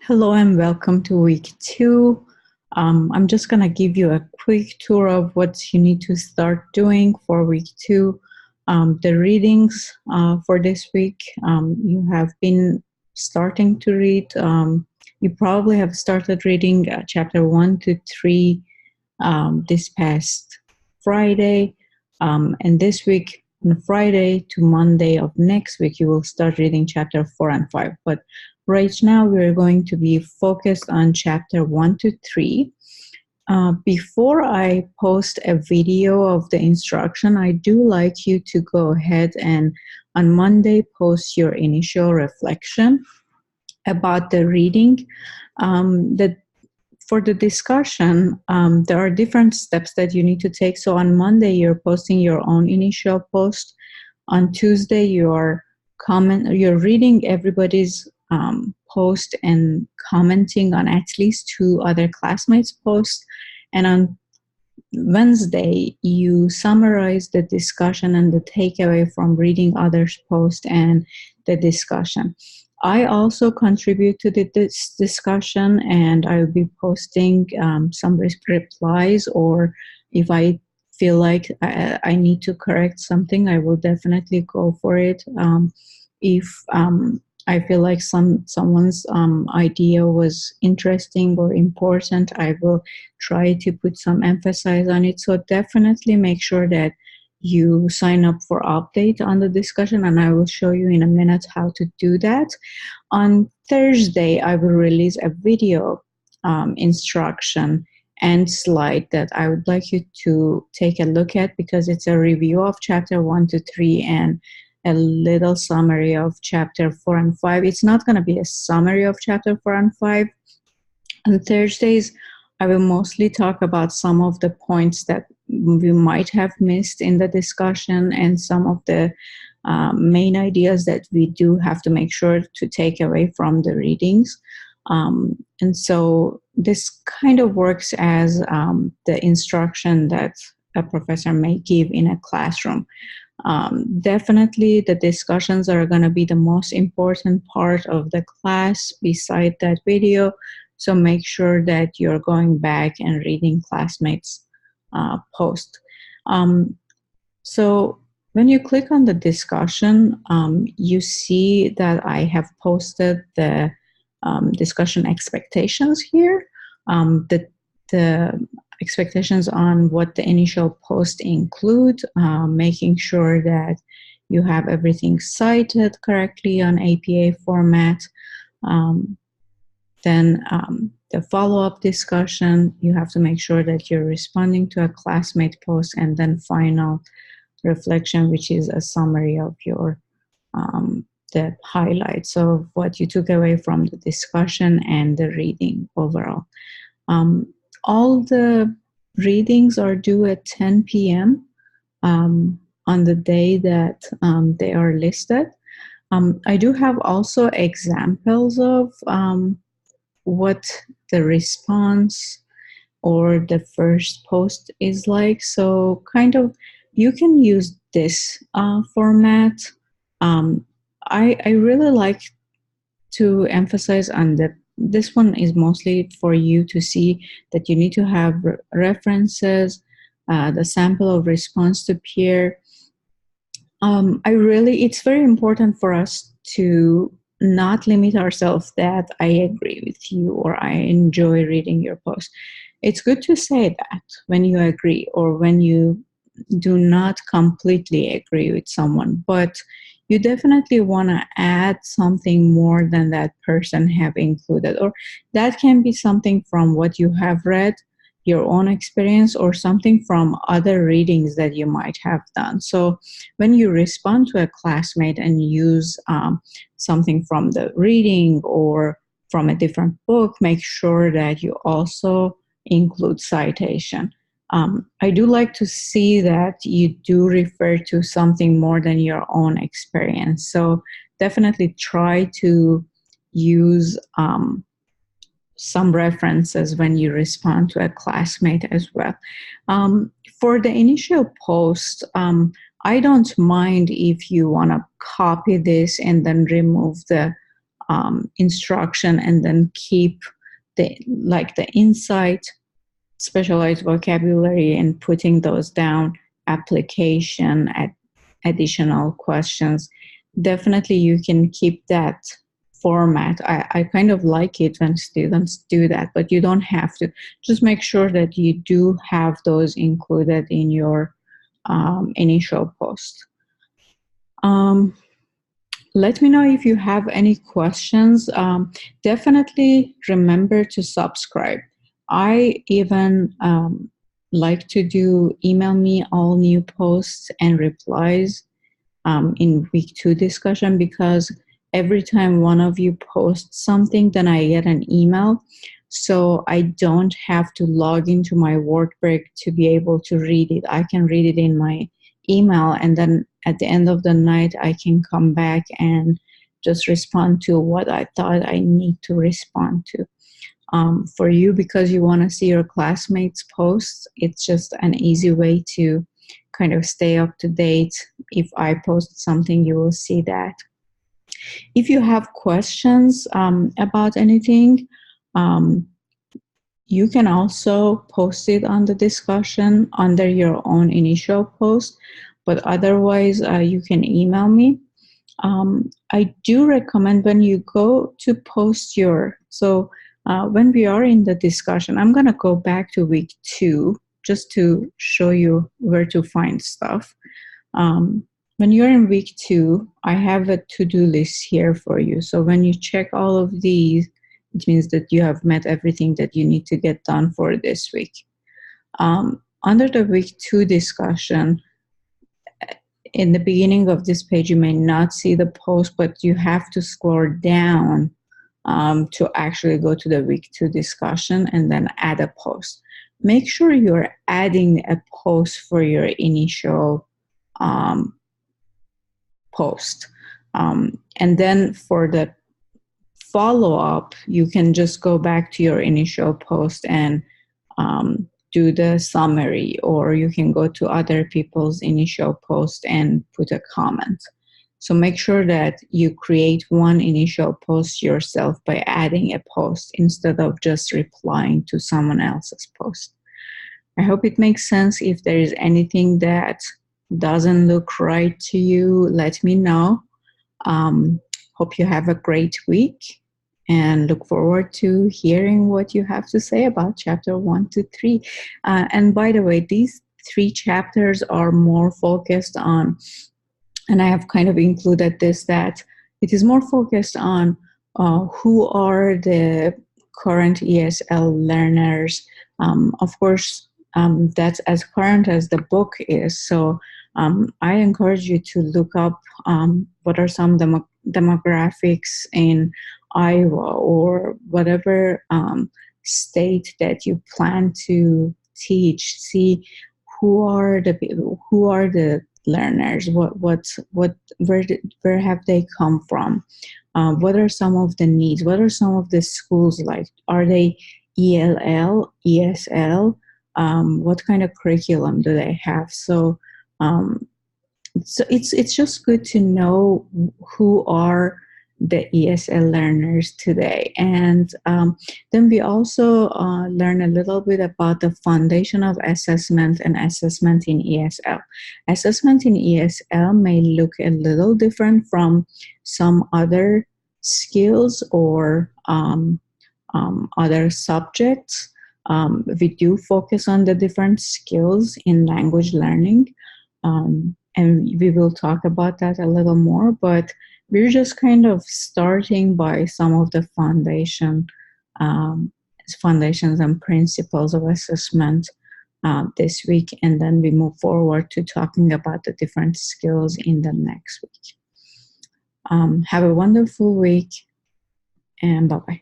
Hello and welcome to week two. I'm just going to give you a quick tour of what you need to start doing for week two. The readings for this week, you have been starting to read. You probably have started reading chapter 1 to 3 this past Friday. And this week, on Friday to Monday of next week, you will start reading chapter 4 and 5. But right now, we're going to be focused on chapter 1 to 3. Before I post a video of the instruction, I do like you to go ahead and on Monday post your initial reflection about the reading. For the discussion, there are different steps that you need to take. So on Monday, you're posting your own initial post. On Tuesday, you're reading everybody's post and commenting on at least 2 other classmates' posts. And on Wednesday, you summarize the discussion and the takeaway from reading others' posts and the discussion. I also contribute to this discussion, and I will be posting some replies, or if I feel like I need to correct something, I will definitely go for it. If I feel like someone's idea was interesting or important, I will try to put some emphasis on it. So definitely make sure that you sign up for update on the discussion, and I will show you in a minute how to do that. On Thursday, I will release a video instruction and slide that I would like you to take a look at, because it's a review of chapter 1 to 3 and a little summary of chapter 4 and 5. It's not going to be a summary of chapter 4 and 5. On Thursdays, I will mostly talk about some of the points that we might have missed in the discussion and some of the main ideas that we do have to make sure to take away from the readings. And so this kind of works as the instruction that a professor may give in a classroom. Definitely the discussions are going to be the most important part of the class beside that video. So make sure that you're going back and reading classmates' post. So when you click on the discussion, you see that I have posted the discussion expectations here. The expectations on what the initial post include, making sure that you have everything cited correctly on APA format. Then the follow-up discussion, you have to make sure that you're responding to a classmate post, and then final reflection, which is a summary of your the highlights of what you took away from the discussion and the reading overall. All the readings are due at 10 p.m. On the day that they are listed. I do have also examples of what the response or the first post is like. So kind of you can use this format. I really like to emphasize on that this one is mostly for you to see that you need to have references, the sample of response to peer. It's very important for us to not limit ourselves that I agree with you or I enjoy reading your post. It's good to say that when you agree or when you do not completely agree with someone, but you definitely want to add something more than that person have included, or that can be something from what you have read, your own experience, or something from other readings that you might have done. So when you respond to a classmate and use something from the reading or from a different book, make sure that you also include citation. I do like to see that you do refer to something more than your own experience. So definitely try to use some references when you respond to a classmate as well. For the initial post, I don't mind if you want to copy this and then remove the instruction, and then keep the insight, specialized vocabulary, and putting those down, application, additional questions. Definitely you can keep that format. I kind of like it when students do that, but you don't have to. Just make sure that you do have those included in your initial post. Let me know if you have any questions. Definitely remember to subscribe. I even like to do email me all new posts and replies in week 2 discussion, because every time one of you posts something, then I get an email. So I don't have to log into my word break to be able to read it. I can read it in my email, and then at the end of the night, I can come back and just respond to what I thought I need to respond to. For you, because you want to see your classmates' posts, it's just an easy way to kind of stay up to date. If I post something, you will see that. If you have questions about anything, you can also post it on the discussion under your own initial post, but otherwise you can email me. I do recommend when you go to post when we are in the discussion, I'm going to go back to week 2 just to show you where to find stuff. When you're in week 2, I have a to-do list here for you. So when you check all of these, it means that you have met everything that you need to get done for this week. Under the week 2 discussion, in the beginning of this page, you may not see the post, but you have to scroll down to actually go to the week 2 discussion and then add a post. Make sure you're adding a post for your initial post. And then for the follow-up, you can just go back to your initial post and do the summary, or you can go to other people's initial post and put a comment. So make sure that you create one initial post yourself by adding a post instead of just replying to someone else's post. I hope it makes sense. If there is anything that doesn't look right to you, let me know. Hope you have a great week, and look forward to hearing what you have to say about chapter 1 to 3. And by the way, these 3 chapters are more focused on, and I have kind of included this, that it is more focused on who are the current ESL learners. Of course, that's as current as the book is. So I encourage you to look up what are some demographics in Iowa or whatever state that you plan to teach. See who are the learners, where have they come from, what are some of the needs, what are some of the schools like, are they ELL, ESL, what kind of curriculum do they have? So it's just good to know who are the ESL learners today. And then we also learn a little bit about the foundation of assessment and assessment in ESL. Assessment in ESL may look a little different from some other skills or other subjects. We do focus on the different skills in language learning. And we will talk about that a little more, but we're just kind of starting by some of the foundations and principles of assessment this week, and then we move forward to talking about the different skills in the next week. Have a wonderful week, and bye-bye.